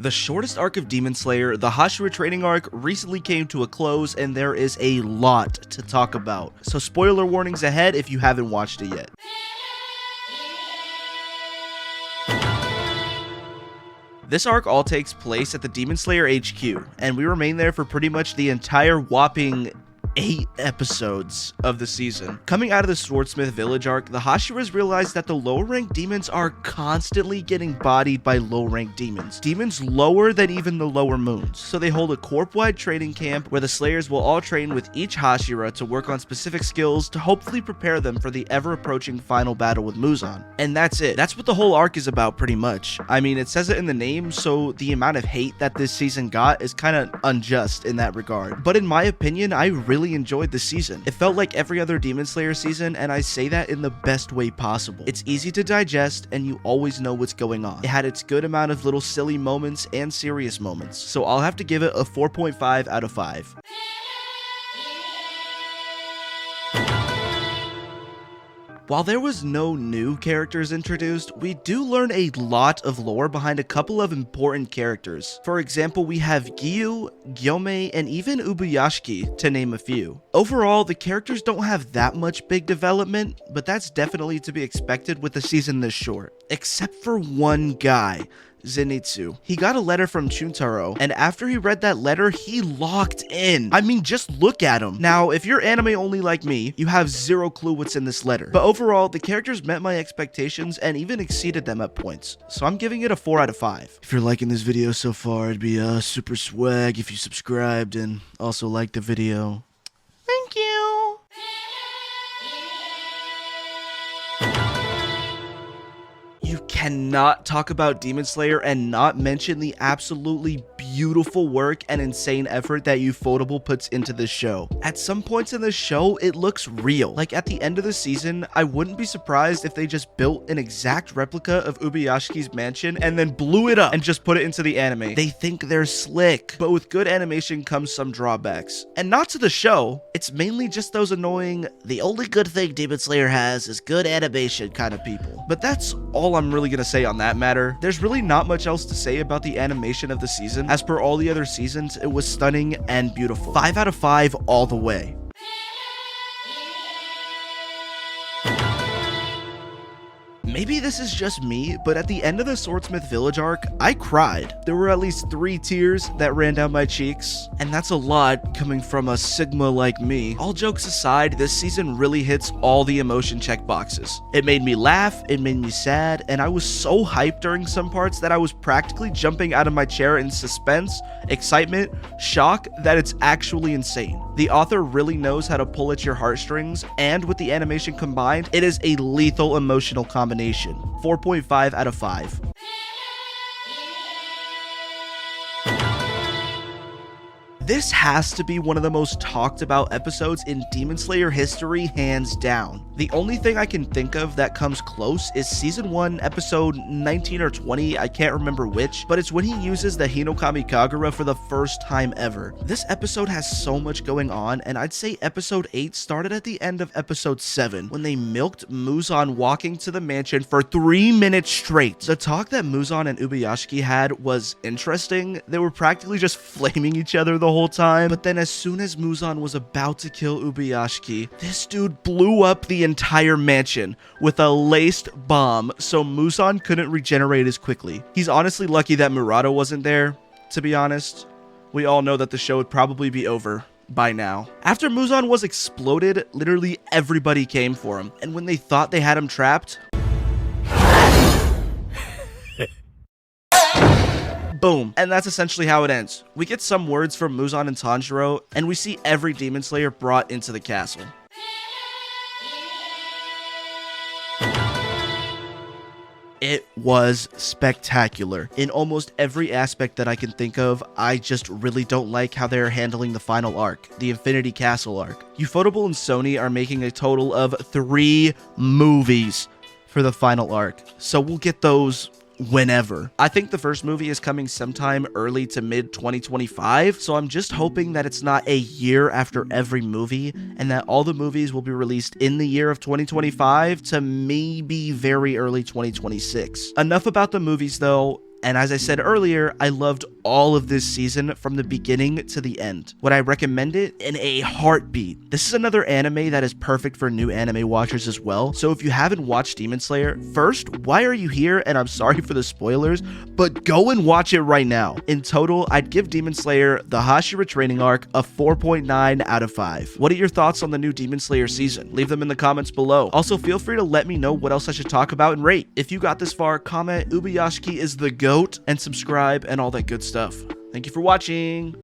The shortest arc of Demon Slayer, the Hashira Training arc, recently came to a close, and there is a lot to talk about. So spoiler warnings ahead if you haven't watched it yet. This arc all takes place at the Demon Slayer HQ, and we remain there for pretty much the entire whopping 8 episodes of the season. Coming out of the Swordsmith Village arc, the Hashiras realized that the lower ranked demons are constantly getting bodied by low ranked demons. Demons lower than even the lower moons. So they hold a corp-wide training camp where the Slayers will all train with each Hashira to work on specific skills to hopefully prepare them for the ever-approaching final battle with Muzan. And that's it. That's what the whole arc is about pretty much. I mean, it says it in the name, so the amount of hate that this season got is kind of unjust in that regard. But in my opinion, I really enjoyed the season. It felt like every other Demon Slayer season, and I say that in the best way possible. It's easy to digest, and you always know what's going on. It had its good amount of little silly moments and serious moments, so I'll have to give it a 4.5 out of 5. While there was no new characters introduced, we do learn a lot of lore behind a couple of important characters. For example, we have Giyu, Gyome, and even Ubuyashiki, to name a few. Overall, the characters don't have that much big development, but that's definitely to be expected with a season this short. Except for one guy, Zenitsu. He got a letter from Chuntaro, and after he read that letter, he locked in. I mean, just look at him. Now, if you're anime only like me, you have zero clue what's in this letter. But overall, the characters met my expectations and even exceeded them at points. So I'm giving it a 4 out of 5. If you're liking this video so far, it'd be super swag if you subscribed and also liked the video. Thank you. You cannot talk about Demon Slayer and not mention the absolutely beautiful work and insane effort that Ufotable puts into this show. At some points in the show, it looks real. Like at the end of the season, I wouldn't be surprised if they just built an exact replica of Ubuyashiki's mansion and then blew it up and just put it into the anime. They think they're slick, but with good animation comes some drawbacks. And not to the show, it's mainly just those annoying, the only good thing Demon Slayer has is good animation kind of people. But that's all I'm really gonna say on that matter. There's really not much else to say about the animation of the season. As per all the other seasons, it was stunning and beautiful. 5 out of 5 all the way. Maybe this is just me, but at the end of the Swordsmith Village arc, I cried. There were at least 3 tears that ran down my cheeks, and that's a lot coming from a Sigma like me. All jokes aside, this season really hits all the emotion check boxes. It made me laugh, it made me sad, and I was so hyped during some parts that I was practically jumping out of my chair in suspense, excitement, shock that it's actually insane. The author really knows how to pull at your heartstrings, and with the animation combined, it is a lethal emotional combination. 4.5 out of 5. This has to be one of the most talked about episodes in Demon Slayer history, hands down. The only thing I can think of that comes close is season 1, episode 19 or 20, I can't remember which, but it's when he uses the Hinokami Kagura for the first time ever. This episode has so much going on, and I'd say episode 8 started at the end of episode 7, when they milked Muzan walking to the mansion for 3 minutes straight. The talk that Muzan and Ubuyashiki had was interesting. They were practically just flaming each other the whole time, but then as soon as Muzan was about to kill Ubuyashiki, this dude blew up the entire mansion with a laced bomb so Muzan couldn't regenerate as quickly. He's honestly lucky that Murata wasn't there, to be honest. We all know that the show would probably be over by now. After Muzan was exploded, literally everybody came for him, and when they thought they had him trapped, boom. And that's essentially how it ends. We get some words from Muzan and Tanjiro, and we see every Demon Slayer brought into the castle. It was spectacular. In almost every aspect that I can think of, I just really don't like how they're handling the final arc, the Infinity Castle arc. Ufotable and Sony are making a total of 3 movies for the final arc, so we'll get those whenever. I think the first movie is coming sometime early to mid 2025, so I'm just hoping that it's not a year after every movie and that all the movies will be released in the year of 2025 to maybe very early 2026. Enough about the movies though. And as I said earlier, I loved all of this season from the beginning to the end. Would I recommend it? In a heartbeat. This is another anime that is perfect for new anime watchers as well. So if you haven't watched Demon Slayer, first, why are you here? And I'm sorry for the spoilers, but go and watch it right now. In total, I'd give Demon Slayer, the Hashira Training arc, a 4.9 out of 5. What are your thoughts on the new Demon Slayer season? Leave them in the comments below. Also, feel free to let me know what else I should talk about and rate. If you got this far, comment Ubuyashiki is the GOAT and subscribe and all that good stuff. Thank you for watching.